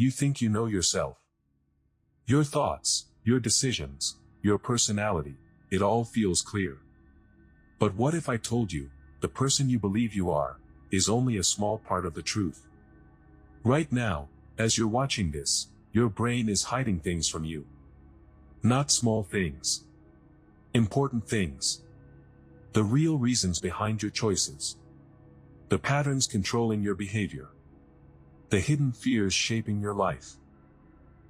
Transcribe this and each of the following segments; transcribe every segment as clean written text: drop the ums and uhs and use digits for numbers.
you think you know yourself. Your thoughts, your decisions, your personality, it all feels clear. But what if I told you, the person you believe you are, is only a small part of the truth? Right now, as you're watching this, your brain is hiding things from you. Not small things. Important things. The real reasons behind your choices. The patterns controlling your behavior. The hidden fears shaping your life.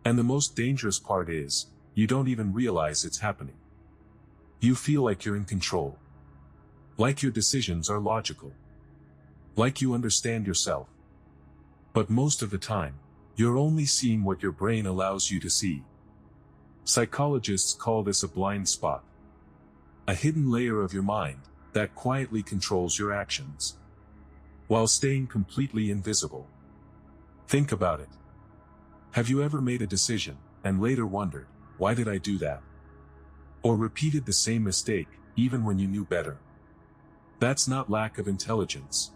And the most dangerous part is, you don't even realize it's happening. You feel like you're in control. Like your decisions are logical. Like you understand yourself. But most of the time, you're only seeing what your brain allows you to see. Psychologists call this a blind spot. A hidden layer of your mind that quietly controls your actions, while staying completely invisible. Think about it. Have you ever made a decision, and later wondered, why did I do that? Or repeated the same mistake, even when you knew better? That's not lack of intelligence.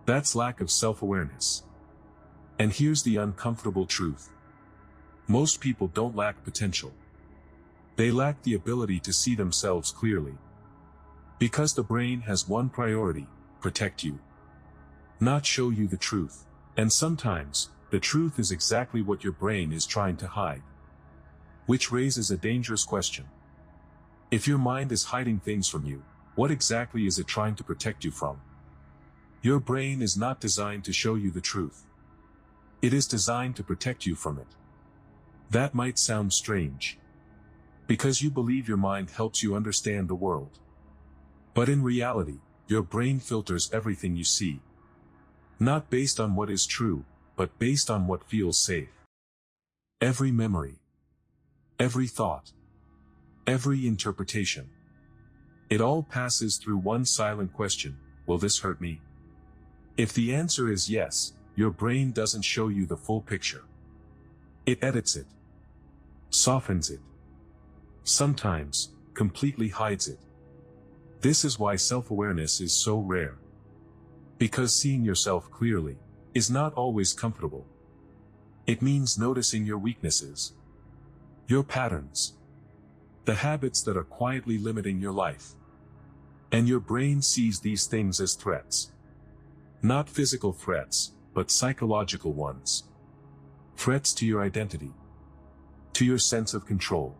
That's lack of self-awareness. And here's the uncomfortable truth. Most people don't lack potential. They lack the ability to see themselves clearly. Because the brain has one priority: protect you. Not show you the truth. And sometimes, the truth is exactly what your brain is trying to hide. Which raises a dangerous question. If your mind is hiding things from you, what exactly is it trying to protect you from? Your brain is not designed to show you the truth. It is designed to protect you from it. That might sound strange. Because you believe your mind helps you understand the world. But in reality, your brain filters everything you see. Not based on what is true, but based on what feels safe. Every memory. Every thought. Every interpretation. It all passes through one silent question: will this hurt me? If the answer is yes, your brain doesn't show you the full picture. It edits it. Softens it. Sometimes, completely hides it. This is why self-awareness is so rare. Because seeing yourself clearly is not always comfortable. It means noticing your weaknesses, your patterns, the habits that are quietly limiting your life. And your brain sees these things as threats. Not physical threats, but psychological ones. Threats to your identity, to your sense of control,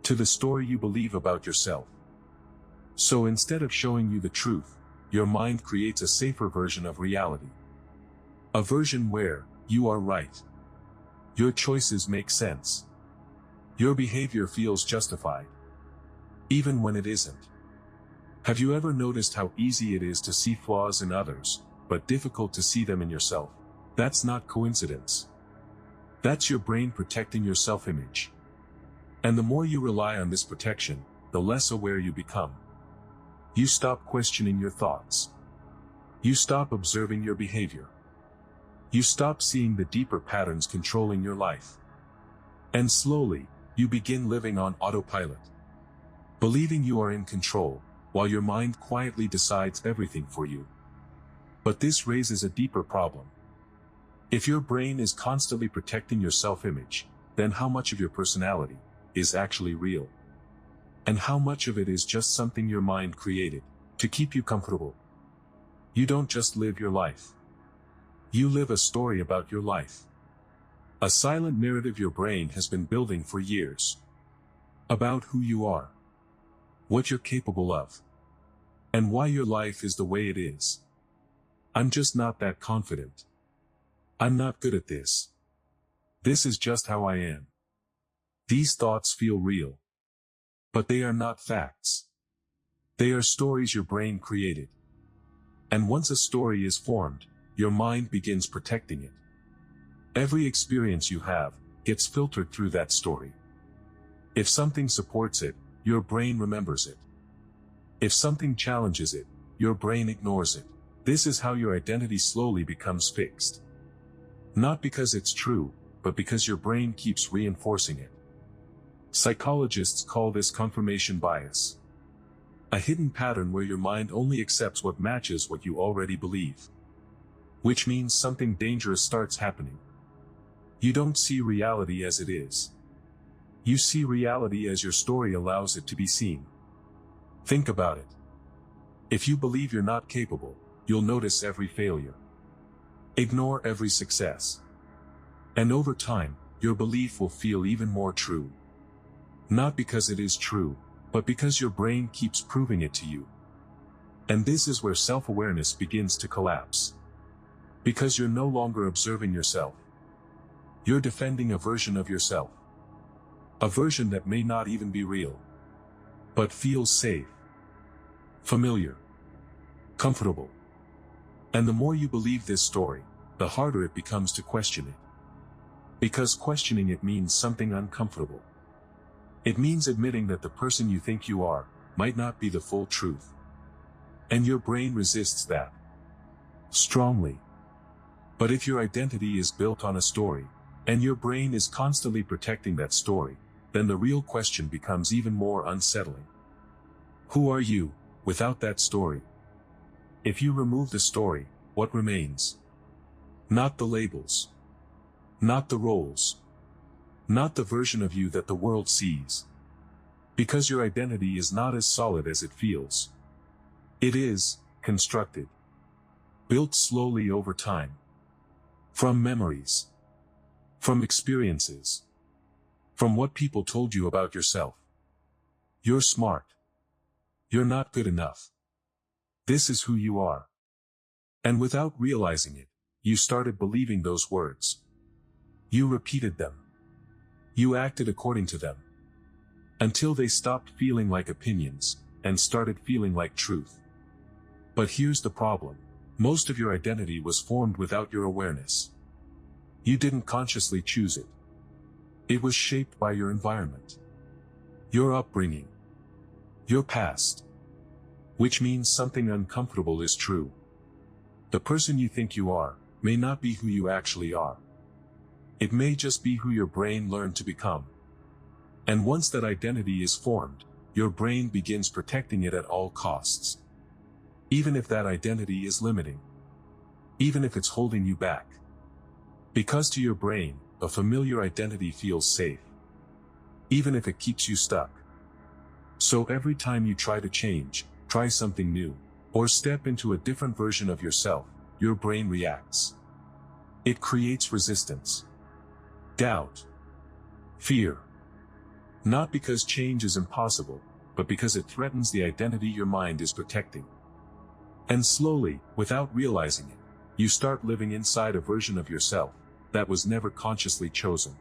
to the story you believe about yourself. So instead of showing you the truth, your mind creates a safer version of reality. A version where you are right. Your choices make sense. Your behavior feels justified, even when it isn't. Have you ever noticed how easy it is to see flaws in others, but difficult to see them in yourself? That's not coincidence. That's your brain protecting your self-image. And the more you rely on this protection, the less aware you become. You stop questioning your thoughts. You stop observing your behavior. You stop seeing the deeper patterns controlling your life. And slowly, you begin living on autopilot. Believing you are in control, while your mind quietly decides everything for you. But this raises a deeper problem. If your brain is constantly protecting your self-image, then how much of your personality is actually real? And how much of it is just something your mind created to keep you comfortable? You don't just live your life. You live a story about your life. A silent narrative your brain has been building for years. About who you are. What you're capable of. And why your life is the way it is. I'm just not that confident. I'm not good at this. This is just how I am. These thoughts feel real. But they are not facts. They are stories your brain created. And once a story is formed, your mind begins protecting it. Every experience you have gets filtered through that story. If something supports it, your brain remembers it. If something challenges it, your brain ignores it. This is how your identity slowly becomes fixed. Not because it's true, but because your brain keeps reinforcing it. Psychologists call this confirmation bias. A hidden pattern where your mind only accepts what matches what you already believe. Which means something dangerous starts happening. You don't see reality as it is. You see reality as your story allows it to be seen. Think about it. If you believe you're not capable, you'll notice every failure. Ignore every success. And over time, your belief will feel even more true. Not because it is true, but because your brain keeps proving it to you. And this is where self-awareness begins to collapse. Because you're no longer observing yourself. You're defending a version of yourself. A version that may not even be real. But feels safe. Familiar. Comfortable. And the more you believe this story, the harder it becomes to question it. Because questioning it means something uncomfortable. It means admitting that the person you think you are might not be the full truth. And your brain resists that. Strongly. But if your identity is built on a story, and your brain is constantly protecting that story, then the real question becomes even more unsettling. Who are you, without that story? If you remove the story, what remains? Not the labels. Not the roles. Not the version of you that the world sees. Because your identity is not as solid as it feels. It is constructed. Built slowly over time. From memories. From experiences. From what people told you about yourself. You're smart. You're not good enough. This is who you are. And without realizing it, you started believing those words. You repeated them. You acted according to them. Until they stopped feeling like opinions, and started feeling like truth. But here's the problem. Most of your identity was formed without your awareness. You didn't consciously choose it. It was shaped by your environment. Your upbringing. Your past. Which means something uncomfortable is true. The person you think you are may not be who you actually are. It may just be who your brain learned to become. And once that identity is formed, your brain begins protecting it at all costs. Even if that identity is limiting. Even if it's holding you back. Because to your brain, a familiar identity feels safe. Even if it keeps you stuck. So every time you try to change, try something new, or step into a different version of yourself, your brain reacts. It creates resistance. Doubt. Fear. Not because change is impossible, but because it threatens the identity your mind is protecting. And slowly, without realizing it, you start living inside a version of yourself that was never consciously chosen.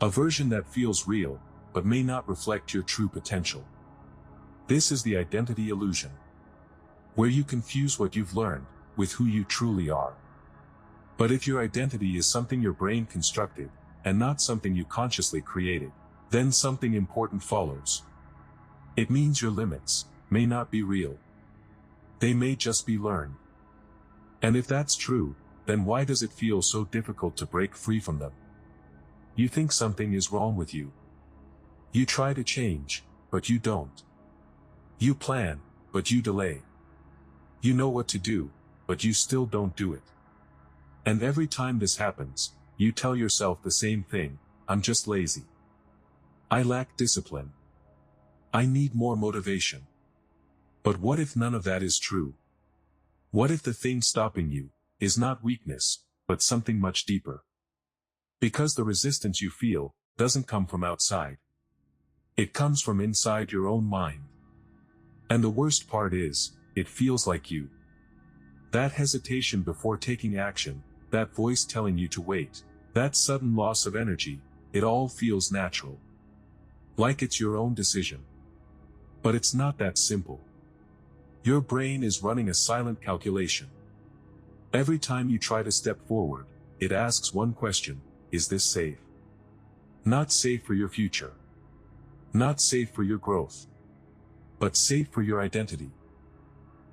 A version that feels real, but may not reflect your true potential. This is the identity illusion. Where you confuse what you've learned with who you truly are. But if your identity is something your brain constructed, and not something you consciously created, then something important follows. It means your limits may not be real. They may just be learned. And if that's true, then why does it feel so difficult to break free from them? You think something is wrong with you. You try to change, but you don't. You plan, but you delay. You know what to do, but you still don't do it. And every time this happens, you tell yourself the same thing: I'm just lazy. I lack discipline. I need more motivation. But what if none of that is true? What if the thing stopping you is not weakness, but something much deeper? Because the resistance you feel doesn't come from outside. It comes from inside your own mind. And the worst part is, it feels like you. That hesitation before taking action, that voice telling you to wait, that sudden loss of energy, it all feels natural. Like it's your own decision. But it's not that simple. Your brain is running a silent calculation. Every time you try to step forward, it asks one question: is this safe? Not safe for your future. Not safe for your growth. But safe for your identity.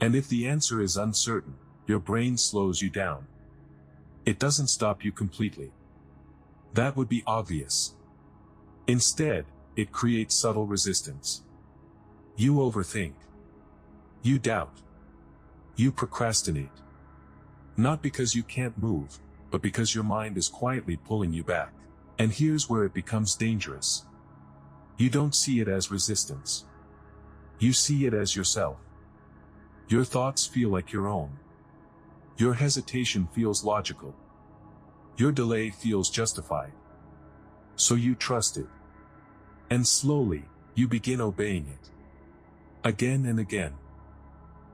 And if the answer is uncertain, your brain slows you down. It doesn't stop you completely. That would be obvious. Instead, it creates subtle resistance. You overthink. You doubt. You procrastinate. Not because you can't move, but because your mind is quietly pulling you back. And here's where it becomes dangerous. You don't see it as resistance. You see it as yourself. Your thoughts feel like your own. Your hesitation feels logical. Your delay feels justified. So you trust it. And slowly, you begin obeying it. Again and again.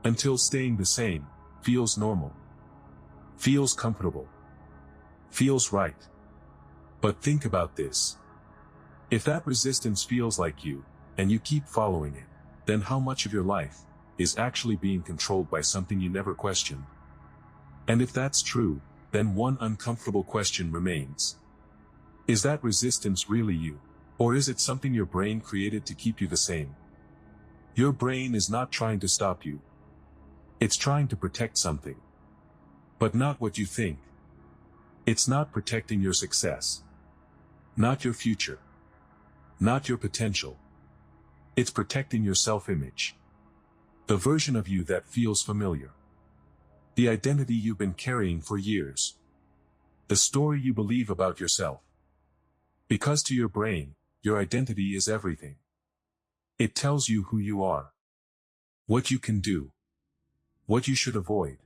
Until staying the same feels normal. Feels comfortable. Feels right. But think about this. If that resistance feels like you, and you keep following it, then how much of your life is actually being controlled by something you never questioned? And if that's true, then one uncomfortable question remains. Is that resistance really you? Or is it something your brain created to keep you the same? Your brain is not trying to stop you. It's trying to protect something. But not what you think. It's not protecting your success. Not your future. Not your potential. It's protecting your self-image. The version of you that feels familiar. The identity you've been carrying for years. The story you believe about yourself. Because to your brain, your identity is everything. It tells you who you are. What you can do. What you should avoid.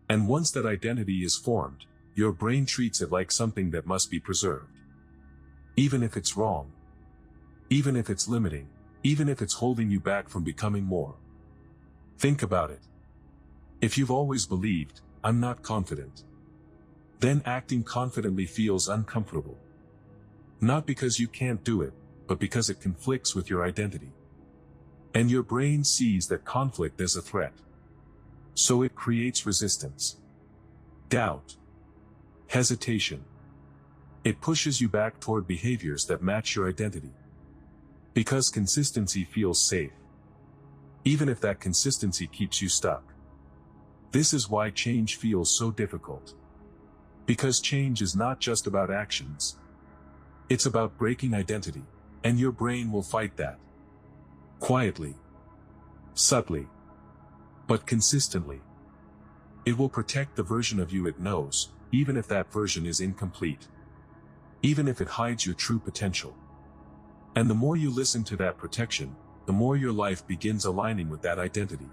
And once that identity is formed, your brain treats it like something that must be preserved. Even if it's wrong. Even if it's limiting. Even if it's holding you back from becoming more. Think about it. If you've always believed, I'm not confident, then acting confidently feels uncomfortable. Not because you can't do it, but because it conflicts with your identity. And your brain sees that conflict as a threat. So it creates resistance. Doubt. Hesitation. It pushes you back toward behaviors that match your identity. Because consistency feels safe. Even if that consistency keeps you stuck. This is why change feels so difficult. Because change is not just about actions. It's about breaking identity, and your brain will fight that. Quietly. Subtly. But consistently. It will protect the version of you it knows, even if that version is incomplete. Even if it hides your true potential. And the more you listen to that protection, the more your life begins aligning with that identity.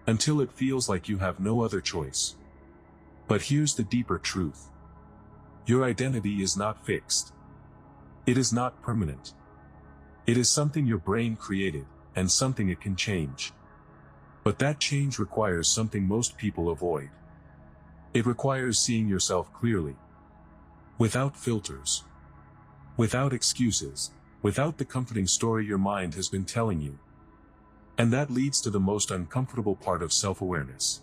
Until it feels like you have no other choice. But here's the deeper truth. Your identity is not fixed. It is not permanent. It is something your brain created, and something it can change. But that change requires something most people avoid. It requires seeing yourself clearly. Without filters. Without excuses. Without the comforting story your mind has been telling you. And that leads to the most uncomfortable part of self-awareness.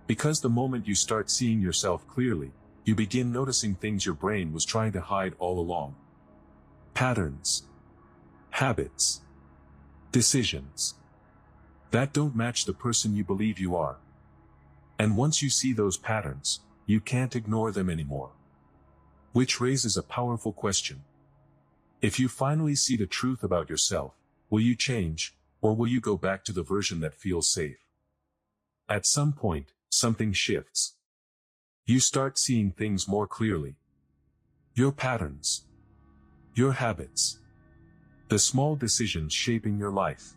Because the moment you start seeing yourself clearly, you begin noticing things your brain was trying to hide all along. Patterns. Habits. Decisions. That don't match the person you believe you are. And once you see those patterns, you can't ignore them anymore. Which raises a powerful question. If you finally see the truth about yourself, will you change, or will you go back to the version that feels safe? At some point, something shifts. You start seeing things more clearly. Your patterns. Your habits. The small decisions shaping your life.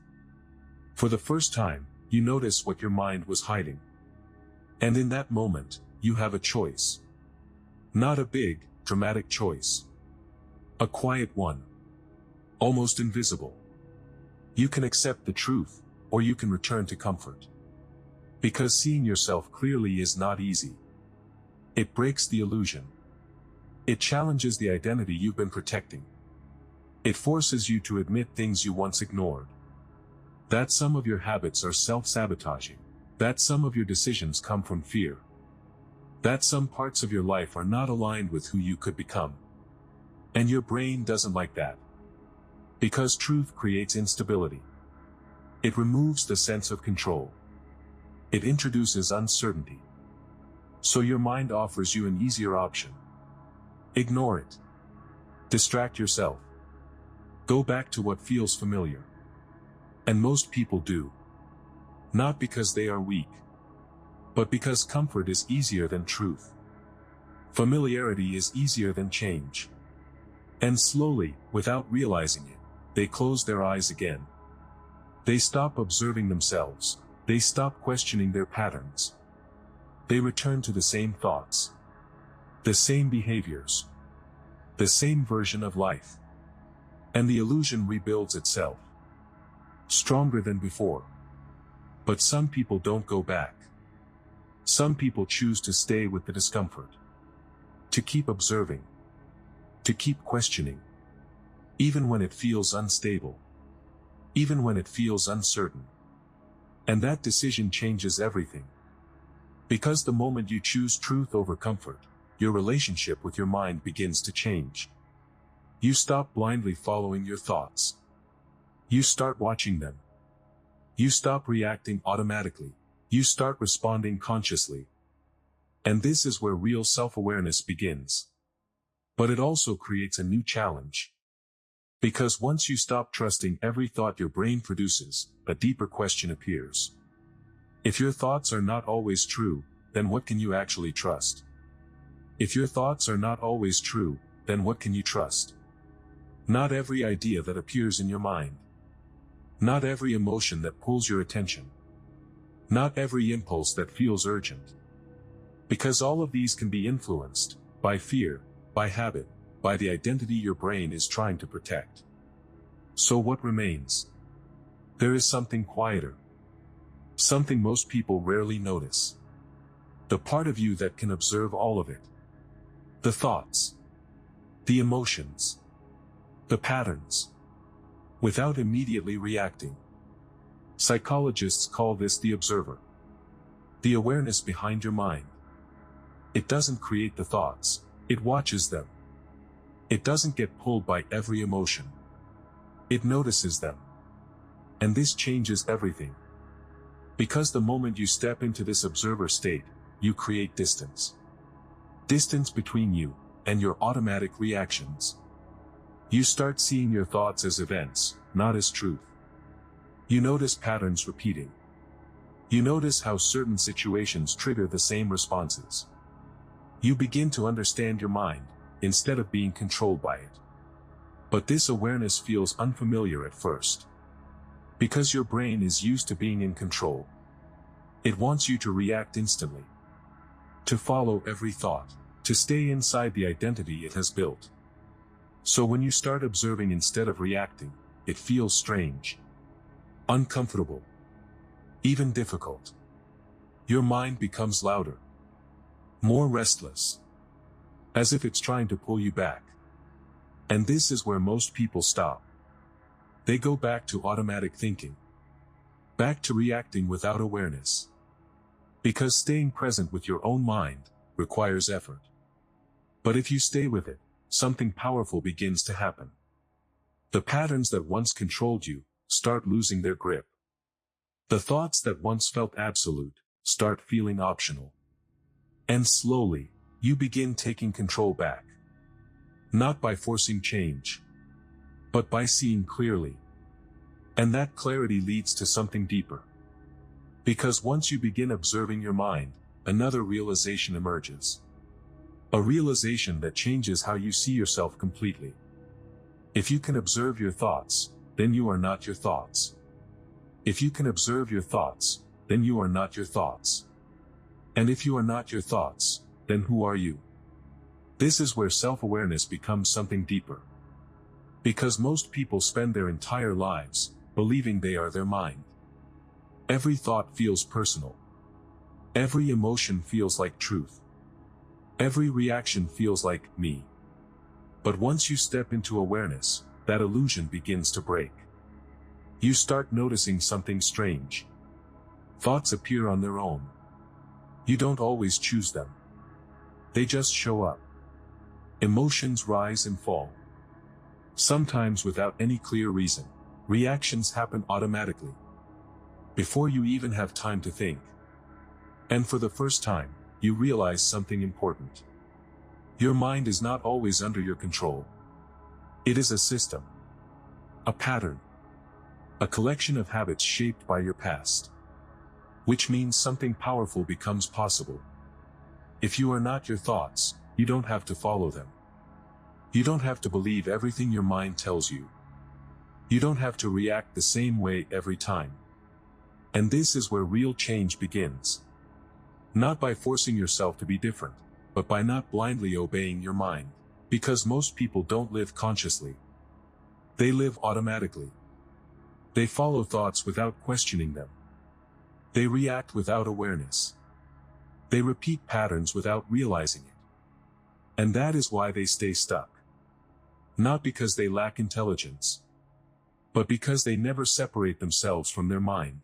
For the first time, you notice what your mind was hiding. And in that moment, you have a choice. Not a big, dramatic choice. A quiet one. Almost invisible. You can accept the truth, or you can return to comfort. Because seeing yourself clearly is not easy. It breaks the illusion. It challenges the identity you've been protecting. It forces you to admit things you once ignored. That some of your habits are self-sabotaging. That some of your decisions come from fear. That some parts of your life are not aligned with who you could become. And your brain doesn't like that. Because truth creates instability. It removes the sense of control. It introduces uncertainty. So your mind offers you an easier option. Ignore it. Distract yourself. Go back to what feels familiar. And most people do. Not because they are weak. But because comfort is easier than truth. Familiarity is easier than change. And slowly, without realizing it, they close their eyes again. They stop observing themselves. They stop questioning their patterns. They return to the same thoughts, the same behaviors, the same version of life. And the illusion rebuilds itself, stronger than before. But some people don't go back. Some people choose to stay with the discomfort, to keep observing, to keep questioning, even when it feels unstable, even when it feels uncertain. And that decision changes everything. Because the moment you choose truth over comfort, your relationship with your mind begins to change. You stop blindly following your thoughts. You start watching them. You stop reacting automatically. You start responding consciously. And this is where real self-awareness begins. But it also creates a new challenge. Because once you stop trusting every thought your brain produces, a deeper question appears. If your thoughts are not always true, then what can you actually trust? If your thoughts are not always true, then what can you trust? Not every idea that appears in your mind. Not every emotion that pulls your attention. Not every impulse that feels urgent. Because all of these can be influenced by fear, by habit, by the identity your brain is trying to protect. So what remains? There is something quieter. Something most people rarely notice. The part of you that can observe all of it. The thoughts. The emotions. The patterns. Without immediately reacting. Psychologists call this the observer. The awareness behind your mind. It doesn't create the thoughts, it watches them. It doesn't get pulled by every emotion. It notices them. And this changes everything. Because the moment you step into this observer state, you create distance. Distance between you and your automatic reactions. You start seeing your thoughts as events, not as truth. You notice patterns repeating. You notice how certain situations trigger the same responses. You begin to understand your mind, instead of being controlled by it. But this awareness feels unfamiliar at first. Because your brain is used to being in control. It wants you to react instantly. To follow every thought. To stay inside the identity it has built. So when you start observing instead of reacting, it feels strange. Uncomfortable. Even difficult. Your mind becomes louder. More restless. As if it's trying to pull you back. And this is where most people stop. They go back to automatic thinking. Back to reacting without awareness. Because staying present with your own mind requires effort. But if you stay with it, something powerful begins to happen. The patterns that once controlled you start losing their grip. The thoughts that once felt absolute start feeling optional. And slowly, you begin taking control back. Not by forcing change, but by seeing clearly. And that clarity leads to something deeper. Because once you begin observing your mind, another realization emerges. A realization that changes how you see yourself completely. If you can observe your thoughts, then you are not your thoughts. If you can observe your thoughts, then you are not your thoughts. And if you are not your thoughts, then who are you? This is where self-awareness becomes something deeper. Because most people spend their entire lives believing they are their mind. Every thought feels personal. Every emotion feels like truth. Every reaction feels like me. But once you step into awareness, that illusion begins to break. You start noticing something strange. Thoughts appear on their own. You don't always choose them. They just show up. Emotions rise and fall. Sometimes without any clear reason. Reactions happen automatically. Before you even have time to think. And for the first time, you realize something important. Your mind is not always under your control. It is a system. A pattern. A collection of habits shaped by your past. Which means something powerful becomes possible. If you are not your thoughts, you don't have to follow them. You don't have to believe everything your mind tells you. You don't have to react the same way every time. And this is where real change begins. Not by forcing yourself to be different, but by not blindly obeying your mind. Because most people don't live consciously. They live automatically. They follow thoughts without questioning them. They react without awareness. They repeat patterns without realizing it. And that is why they stay stuck. Not because they lack intelligence, but because they never separate themselves from their mind.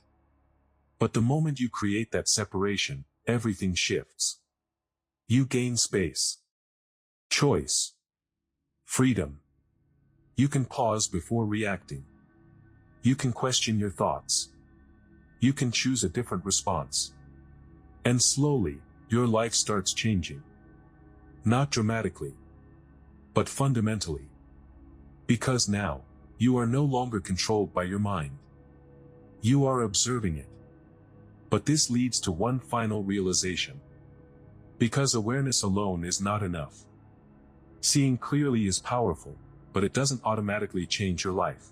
But the moment you create that separation, everything shifts. You gain space, choice, freedom. You can pause before reacting. You can question your thoughts. You can choose a different response. And slowly, your life starts changing. Not dramatically, but fundamentally. Because now, you are no longer controlled by your mind. You are observing it. But this leads to one final realization. Because awareness alone is not enough. Seeing clearly is powerful, but it doesn't automatically change your life.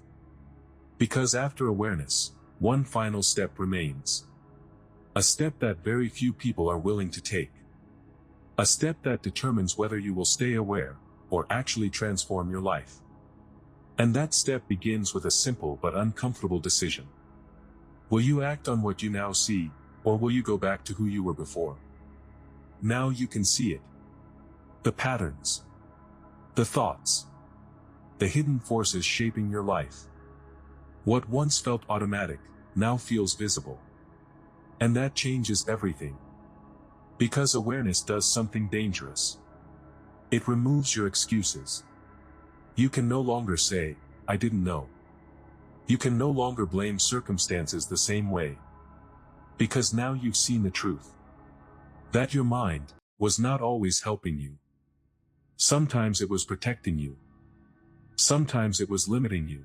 Because after awareness, one final step remains. A step that very few people are willing to take. A step that determines whether you will stay aware, or actually transform your life. And that step begins with a simple but uncomfortable decision. Will you act on what you now see, or will you go back to who you were before? Now you can see it. The patterns. The thoughts. The hidden forces shaping your life. What once felt automatic, now feels visible. And that changes everything. Because awareness does something dangerous. It removes your excuses. You can no longer say, "I didn't know." You can no longer blame circumstances the same way. Because now you've seen the truth. That your mind was not always helping you. Sometimes it was protecting you. Sometimes it was limiting you.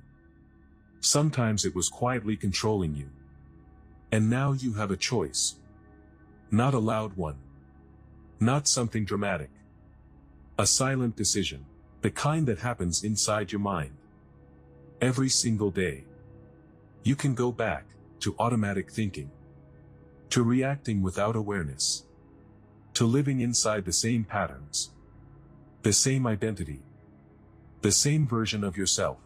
Sometimes it was quietly controlling you. And now you have a choice. Not a loud one. Not something dramatic. A silent decision. The kind that happens inside your mind. Every single day. You can go back to automatic thinking. To reacting without awareness. To living inside the same patterns. The same identity. The same version of yourself.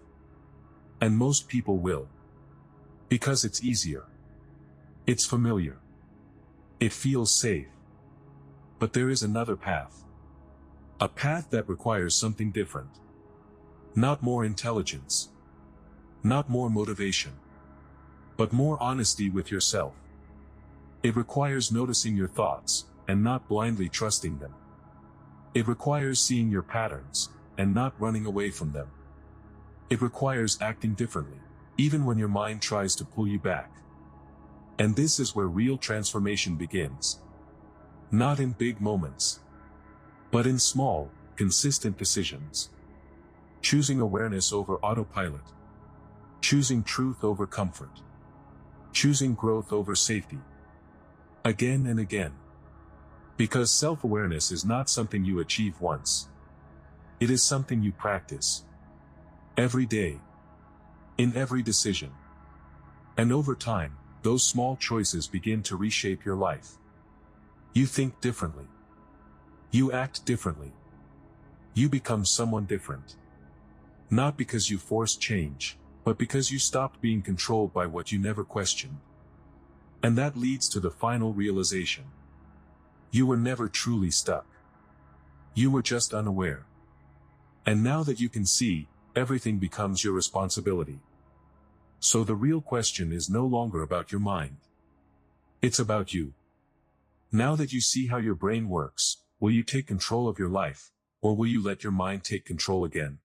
And most people will. Because it's easier. It's familiar. It feels safe. But there is another path. A path that requires something different. Not more intelligence. Not more motivation. But more honesty with yourself. It requires noticing your thoughts, and not blindly trusting them. It requires seeing your patterns, and not running away from them. It requires acting differently, even when your mind tries to pull you back. And this is where real transformation begins. Not in big moments, but in small, consistent decisions. Choosing awareness over autopilot. Choosing truth over comfort. Choosing growth over safety. Again and again. Because self-awareness is not something you achieve once. It is something you practice. Every day. In every decision. And over time, those small choices begin to reshape your life. You think differently. You act differently. You become someone different. Not because you forced change, but because you stopped being controlled by what you never questioned. And that leads to the final realization. You were never truly stuck. You were just unaware. And now that you can see, everything becomes your responsibility. So the real question is no longer about your mind. It's about you. Now that you see how your brain works, will you take control of your life, or will you let your mind take control again?